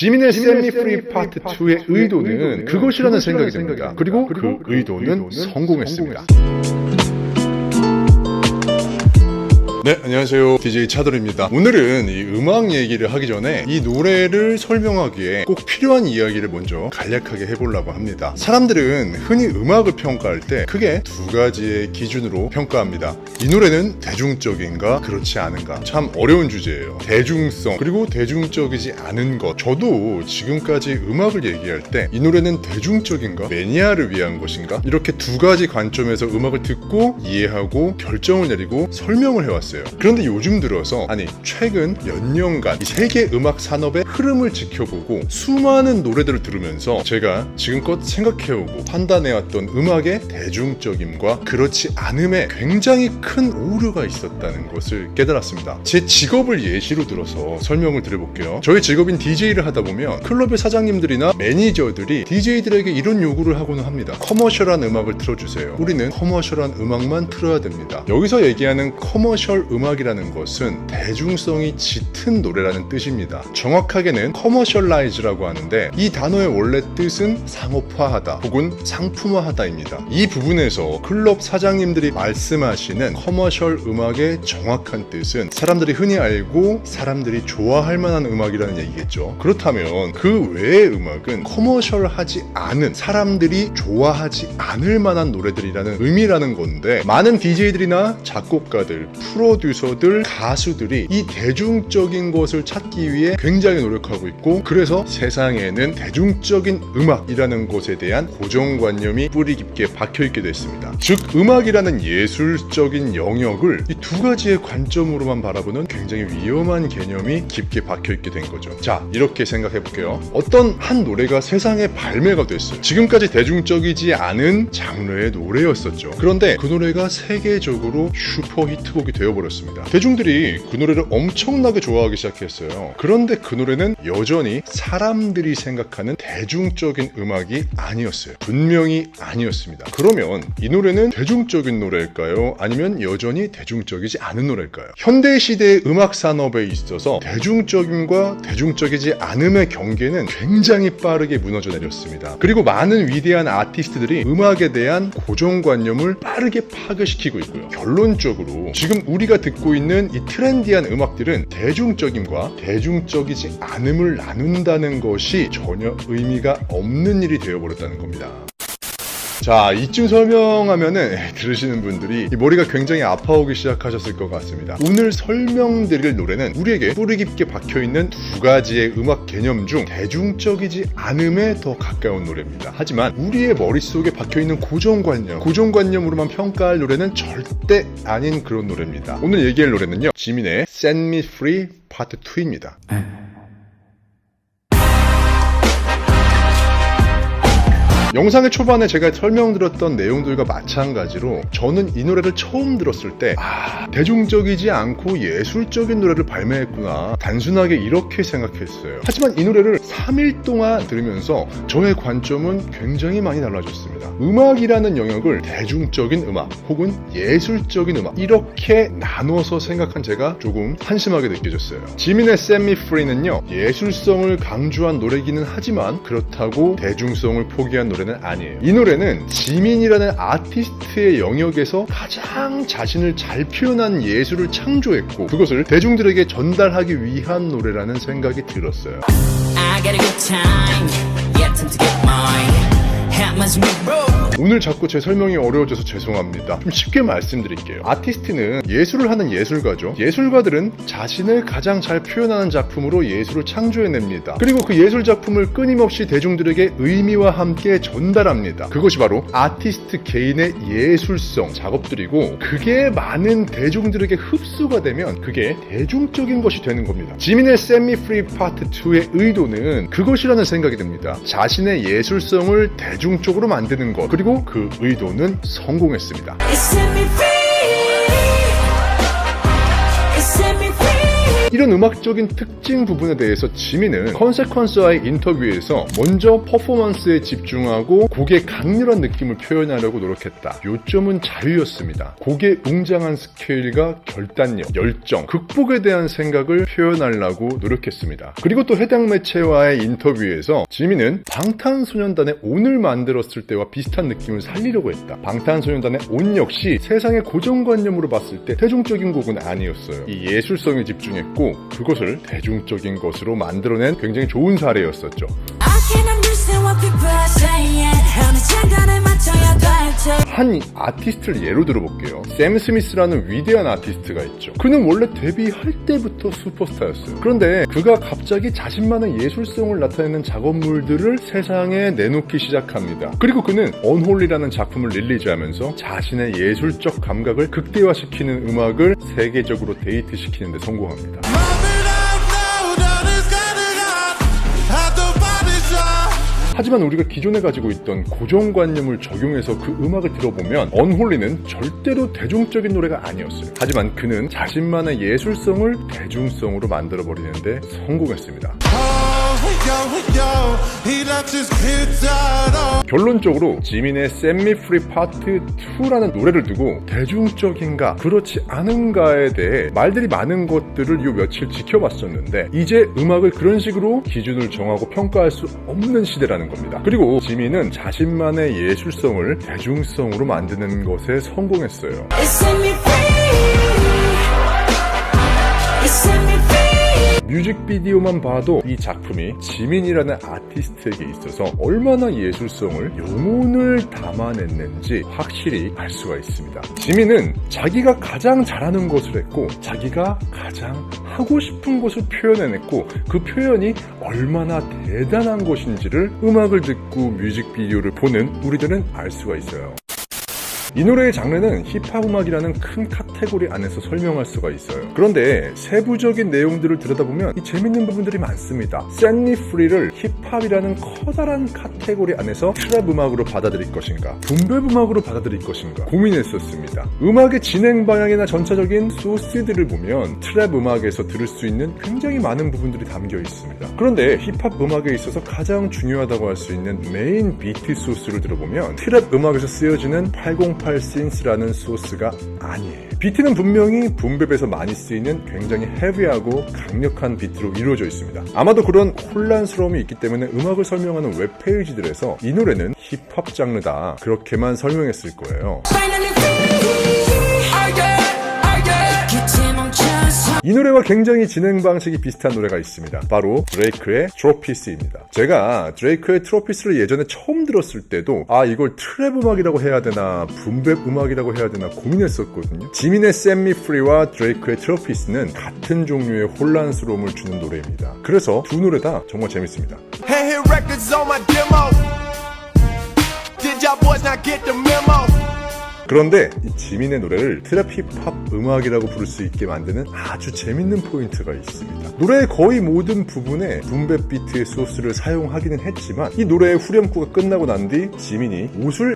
지민의 세미 프리 파트 2의 의도는 그것이라는 생각이 듭니다. 그리고 그 의도는 성공했습니다. 네, 안녕하세요. DJ 차돌입니다. 오늘은 이 음악 얘기를 하기 전에 이 노래를 설명하기에 꼭 필요한 이야기를 먼저 간략하게 해보려고 합니다. 사람들은 흔히 음악을 평가할 때 크게 두 가지의 기준으로 평가합니다. 이 노래는 대중적인가 그렇지 않은가. 참 어려운 주제예요. 대중성 그리고 대중적이지 않은 것. 저도 지금까지 음악을 얘기할 때 이 노래는 대중적인가 매니아를 위한 것인가 이렇게 두 가지 관점에서 음악을 듣고 이해하고 결정을 내리고 설명을 해왔어요. 그런데 요즘 들어서 최근 몇 년간 이 세계 음악 산업의 흐름을 지켜보고 수많은 노래들을 들으면서 제가 지금껏 생각해오고 판단해왔던 음악의 대중적임과 그렇지 않음에 굉장히 큰 오류가 있었다는 것을 깨달았습니다. 제 직업을 예시로 들어서 설명을 드려볼게요. 저의 직업인 DJ를 하다 보면 클럽의 사장님들이나 매니저들이 DJ들에게 이런 요구를 하고는 합니다. 커머셜한 음악을 틀어주세요. 우리는 커머셜한 음악만 틀어야 됩니다. 여기서 얘기하는 커머셜 음악이라는 것은 대중성이 짙은 노래라는 뜻입니다. 정확하게는 커머셜라이즈라고 하는데 이 단어의 원래 뜻은 상업화하다 혹은 상품화하다입니다. 이 부분에서 클럽 사장님들이 말씀하시는 커머셜 음악의 정확한 뜻은 사람들이 흔히 알고 사람들이 좋아할 만한 음악이라는 얘기겠죠. 그렇다면 그 외의 음악은 커머셜하지 않은 사람들이 좋아하지 않을 만한 노래들이라는 의미라는 건데 많은 DJ들이나 작곡가들, 프로듀서들, 가수들이 이 대중적인 것을 찾기 위해 굉장히 노력하고 있고 그래서 세상에는 대중적인 음악이라는 것에 대한 고정관념이 뿌리 깊게 박혀있게 됐습니다. 즉 음악이라는 예술적인 영역을 이 두 가지의 관점으로만 바라보는 굉장히 위험한 개념이 깊게 박혀있게 된 거죠. 자, 이렇게 생각해볼게요. 어떤 한 노래가 세상에 발매가 됐어요. 지금까지 대중적이지 않은 장르의 노래였었죠. 그런데 그 노래가 세계적으로 슈퍼 히트곡이 되어버렸습니다. 대중들이 그 노래를 엄청나게 좋아하기 시작했어요. 그런데 그 노래는 여전히 사람들이 생각하는 대중적인 음악이 아니었어요. 분명히 아니었습니다. 그러면 이 노래는 대중적인 노래일까요? 아니면 여전히 대중적이지 않은 노래일까요? 현대시대의 음악 산업에 있어서 대중적임과 대중적이지 않음의 경계는 굉장히 빠르게 무너져 내렸습니다. 그리고 많은 위대한 아티스트들이 음악에 대한 고정관념을 빠르게 파괴시키고 있고요. 결론적으로 지금 우리가 듣고 있는 이 트렌디한 음악들은 대중적임과 대중적이지 않음을 나눈다는 것이 전혀 의미가 없는 일이 되어버렸다는 겁니다. 자, 이쯤 설명하면은 들으시는 분들이 이 머리가 굉장히 아파오기 시작하셨을 것 같습니다. 오늘 설명드릴 노래는 우리에게 뿌리 깊게 박혀있는 두 가지의 음악 개념 중 대중적이지 않음에 더 가까운 노래입니다. 하지만 우리의 머릿속에 박혀있는 고정관념으로만 평가할 노래는 절대 아닌 그런 노래입니다. 오늘 얘기할 노래는요, 지민의 Set Me Free Part 2입니다. 영상의 초반에 제가 설명드렸던 내용들과 마찬가지로 저는 이 노래를 처음 들었을 때 대중적이지 않고 예술적인 노래를 발매했구나 단순하게 이렇게 생각했어요. 하지만 이 노래를 3일 동안 들으면서 저의 관점은 굉장히 많이 달라졌습니다. 음악이라는 영역을 대중적인 음악 혹은 예술적인 음악 이렇게 나눠서 생각한 제가 조금 한심하게 느껴졌어요. 지민의 Set Me Free는요, 예술성을 강조한 노래기는 하지만 그렇다고 대중성을 포기한 노래는 아니에요. 이 노래는 지민이라는 아티스트의 영역에서 가장 자신을 잘 표현한 예술을 창조했고 그것을 대중들에게 전달하기 위한 노래라는 생각이 들었어요. 오늘 자꾸 제 설명이 어려워져서 죄송합니다. 좀 쉽게 말씀드릴게요. 아티스트는 예술을 하는 예술가죠. 예술가들은 자신을 가장 잘 표현하는 작품으로 예술을 창조해냅니다. 그리고 그 예술 작품을 끊임없이 대중들에게 의미와 함께 전달합니다. 그것이 바로 아티스트 개인의 예술성 작업들이고 그게 많은 대중들에게 흡수가 되면 그게 대중적인 것이 되는 겁니다. 지민의 Set Me Free Part 2의 의도는 그것이라는 생각이 듭니다. 자신의 예술성을 대중적으로 만드는 것 그리고 그 의도는 성공했습니다. 이런 음악적인 특징 부분에 대해서 지민은 컨세퀀스와의 인터뷰에서 먼저 퍼포먼스에 집중하고 곡의 강렬한 느낌을 표현하려고 노력했다. 요점은 자유였습니다. 곡의 웅장한 스케일과 결단력, 열정, 극복에 대한 생각을 표현하려고 노력했습니다. 그리고 또 해당 매체와의 인터뷰에서 지민은 방탄소년단의 온을 만들었을 때와 비슷한 느낌을 살리려고 했다. 방탄소년단의 온 역시 세상의 고정관념으로 봤을 때 대중적인 곡은 아니었어요. 이 예술성에 집중했고 그것을 대중적인 것으로 만들어낸 굉장히 좋은 사례였었죠. 한 아티스트를 예로 들어볼게요. 샘 스미스라는 위대한 아티스트가 있죠. 그는 원래 데뷔할 때부터 슈퍼스타였어요. 그런데 그가 갑자기 자신만의 예술성을 나타내는 작업물들을 세상에 내놓기 시작합니다. 그리고 그는 언홀리라는 작품을 릴리즈하면서 자신의 예술적 감각을 극대화시키는 음악을 세계적으로 데이트시키는 데 성공합니다. 하지만 우리가 기존에 가지고 있던 고정관념을 적용해서 그 음악을 들어보면 언홀리는 절대로 대중적인 노래가 아니었어요. 하지만 그는 자신만의 예술성을 대중성으로 만들어버리는데 성공했습니다. 결론적으로 지민의 Set Me Free Part 2라는 노래를 두고 대중적인가 그렇지 않은가에 대해 말들이 많은 것들을 요 며칠 지켜봤었는데 이제 음악을 그런 식으로 기준을 정하고 평가할 수 없는 시대라는 겁니다. 그리고 지민은 자신만의 예술성을 대중성으로 만드는 것에 성공했어요. 뮤직비디오만 봐도 이 작품이 지민이라는 아티스트에게 있어서 얼마나 예술성을 영혼을 담아냈는지 확실히 알 수가 있습니다. 지민은 자기가 가장 잘하는 것을 했고 자기가 가장 하고 싶은 것을 표현해냈고 그 표현이 얼마나 대단한 것인지를 음악을 듣고 뮤직비디오를 보는 우리들은 알 수가 있어요. 이 노래의 장르는 힙합 음악이라는 큰 카테고리 안에서 설명할 수가 있어요. 그런데 세부적인 내용들을 들여다보면 이 재밌는 부분들이 많습니다. Set Me Free를 힙합이라는 커다란 카테고리 안에서 트랩 음악으로 받아들일 것인가, 붐베 음악으로 받아들일 것인가 고민했었습니다. 음악의 진행 방향이나 전체적인 소스들을 보면 트랩 음악에서 들을 수 있는 굉장히 많은 부분들이 담겨 있습니다. 그런데 힙합 음악에 있어서 가장 중요하다고 할 수 있는 메인 비트 소스를 들어보면 트랩 음악에서 쓰여지는 808 신스라는 소스가 아니에요. 비트는 분명히 붐베베에서 많이 쓰이는 굉장히 헤비하고 강력한 비트로 이루어져 있습니다. 아마도 그런 혼란스러움이 있기 때문에 음악을 설명하는 웹페이지들에서 이 노래는 힙합 장르다 그렇게만 설명했을 거예요. 이 노래와 굉장히 진행 방식이 비슷한 노래가 있습니다. 바로 드레이크의 트로피스입니다. 제가 드레이크의 트로피스를 예전에 처음 들었을 때도 이걸 트랩 음악이라고 해야 되나 붐베 음악이라고 해야 되나 고민했었거든요. 지민의 Set Me Free와 드레이크의 트로피스는 같은 종류의 혼란스러움을 주는 노래입니다. 그래서 두 노래 다 정말 재밌습니다. 그런데 이 지민의 노래를 트랩 힙합 음악이라고 부를 수 있게 만드는 아주 재밌는 포인트가 있습니다. 노래의 거의 모든 부분에 붐베 비트의 소스를 사용하기는 했지만 이 노래의 후렴구가 끝나고 난 뒤 지민이 옷을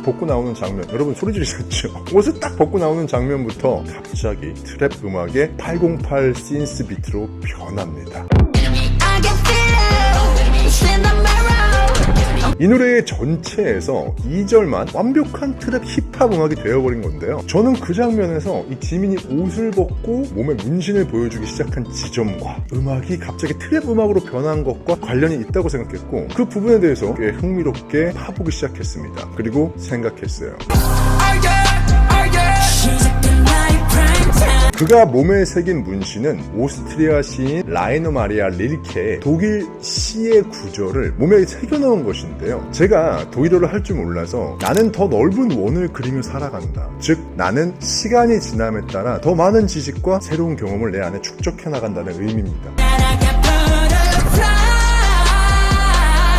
벗고 나오는 장면, 여러분 소리 지르셨죠? 옷을 딱 벗고 나오는 장면부터 갑자기 트랩 음악의 808 신스 비트로 변합니다. 이 노래의 전체에서 2절만 완벽한 트랩 힙합 음악이 되어버린 건데요. 저는 그 장면에서 이 지민이 옷을 벗고 몸에 문신을 보여주기 시작한 지점과 음악이 갑자기 트랩 음악으로 변한 것과 관련이 있다고 생각했고 그 부분에 대해서 꽤 흥미롭게 파보기 시작했습니다. 그리고 생각했어요. 그가 몸에 새긴 문신은 오스트리아 시인 라이너 마리아 릴케의 독일 시의 구절을 몸에 새겨넣은 것인데요. 제가 독일어를 할 줄 몰라서 나는 더 넓은 원을 그리며 살아간다. 즉 나는 시간이 지남에 따라 더 많은 지식과 새로운 경험을 내 안에 축적해 나간다는 의미입니다.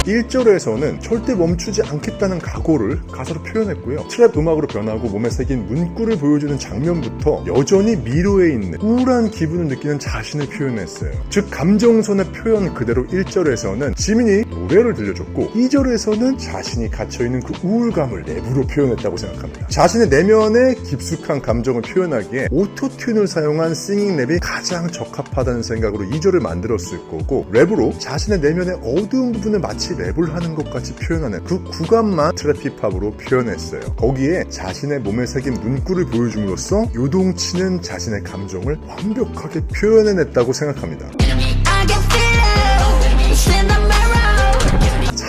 1절에서는 절대 멈추지 않겠다는 각오를 가사로 표현했고요. 트랩 음악으로 변하고 몸에 새긴 문구를 보여주는 장면부터 여전히 미로에 있는 우울한 기분을 느끼는 자신을 표현했어요. 즉 감정선의 표현 그대로 1절에서는 지민이 노래를 들려줬고 2절에서는 자신이 갇혀있는 그 우울감을 랩으로 표현했다고 생각합니다. 자신의 내면의 깊숙한 감정을 표현하기에 오토튠을 사용한 싱잉 랩이 가장 적합하다는 생각으로 2절을 만들었을 거고, 랩으로 자신의 내면의 어두운 부분을 마치 랩을 하는 것 같이 표현하는 그 구간만 트랩 힙합으로 표현했어요. 거기에 자신의 몸에 새긴 문구를 보여줌으로써 요동치는 자신의 감정을 완벽하게 표현해냈다고 생각합니다.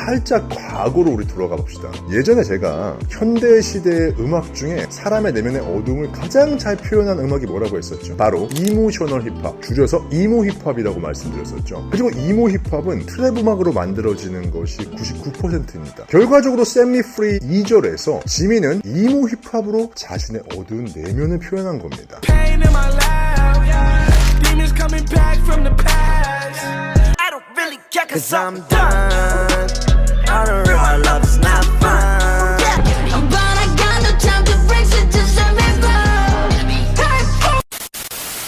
살짝 과거로 우리 돌아가 봅시다. 예전에 제가 현대시대의 음악 중에 사람의 내면의 어둠을 가장 잘 표현한 음악이 뭐라고 했었죠? 바로 이모셔널 힙합, 줄여서 이모 힙합이라고 말씀드렸었죠. 그리고 이모 힙합은 트랩 음악으로 만들어지는 것이 99%입니다. 결과적으로 Set Me Free 2절에서 지민은 이모 힙합으로 자신의 어두운 내면을 표현한 겁니다. Cause I'm done. All the real love's not fun. But I got no time to fix it, just let me go.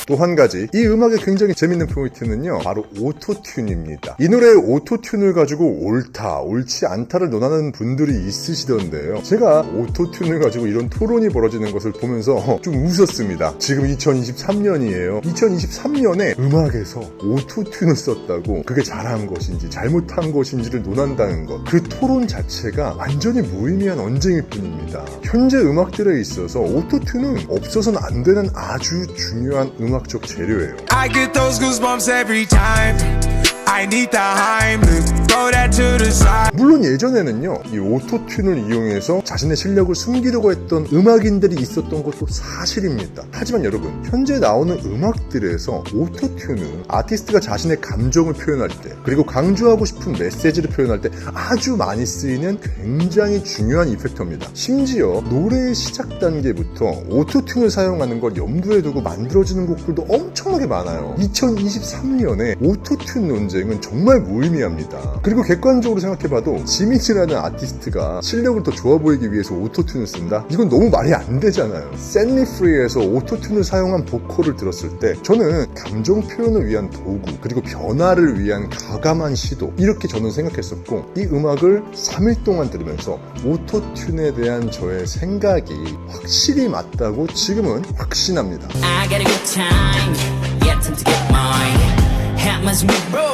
또 한 가지, 이 음악의 굉장히 재밌는 포인트는요, 바로 오토튠입니다. 이 노래의 오토튠을 가지고 옳다, 옳지 않다를 논하는 분들이 있으시던데요. 제가 오토튠을 가지고 이런 토론이 벌어지는 것을 보면서 좀 웃었습니다. 지금 2023년이에요. 2023년에 음악에서 오토튠을 썼다고 그게 잘한 것인지 잘못한 것인지를 논한다는 것, 그 토론 자체가 완전히 무의미한 언쟁일 뿐입니다. 현재 음악들에 있어서 오토튠은 없어서는 안 되는 아주 중요한 음악적 재료예요. I get those goosebumps every time. I need the Heimlich. Throw that to the side. 물론 예전에는요, 이 오토튠을 이용해서 자신의 실력을 숨기려고 했던 음악인들이 있었던 것도 사실입니다. 하지만 여러분, 현재 나오는 음악들에서 오토튠은 아티스트가 자신의 감정을 표현할 때, 그리고 강조하고 싶은 메시지를 표현할 때 아주 많이 쓰이는 굉장히 중요한 이펙터입니다. 심지어 노래의 시작 단계부터 오토튠을 사용하는 걸 염두에 두고 만들어지는 곡들도 엄청나게 많아요. 2023년에 오토튠 논쟁은 정말 무의미합니다. 그리고 객관적으로 생각해봐도 지민이라는 아티스트가 실력을 더 좋아 보이기 위해서 오토튠을 쓴다? 이건 너무 말이 안 되잖아요. Set Me Free에서 오토튠을 사용한 보컬을 들었을 때 저는 감정 표현을 위한 도구, 그리고 변화를 위한 과감한 시도, 이렇게 저는 생각했었고, 이 음악을 3일 동안 들으면서 오토튠에 대한 저의 생각이 확실히 맞다고 지금은 확신합니다. I got a good time. Yeah, time to get mine. Hammers me roll.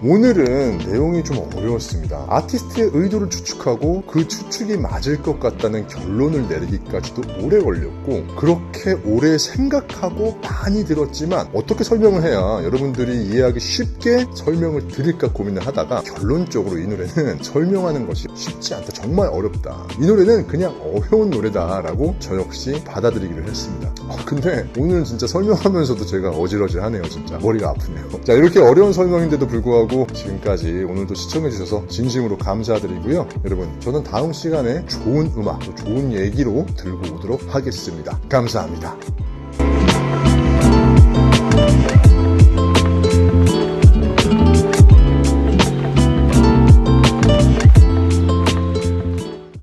오늘은 내용이 좀 어려웠습니다. 아티스트의 의도를 추측하고 그 추측이 맞을 것 같다는 결론을 내리기까지도 오래 걸렸고, 그렇게 오래 생각하고 많이 들었지만 어떻게 설명을 해야 여러분들이 이해하기 쉽게 설명을 드릴까 고민을 하다가 결론적으로 이 노래는 설명하는 것이 쉽지 않다, 정말 어렵다, 이 노래는 그냥 어려운 노래다라고 저 역시 받아들이기를 했습니다. 근데 오늘 진짜 설명하면서도 제가 어지러지하네요. 진짜 머리가 아프네요. 자, 이렇게 어려운 설명인데도 불구하고 지금까지 오늘도 시청해주셔서 진심으로 감사드리고요. 여러분, 저는 다음 시간에 좋은 음악, 또 좋은 얘기로 들고 오도록 하겠습니다. 감사합니다.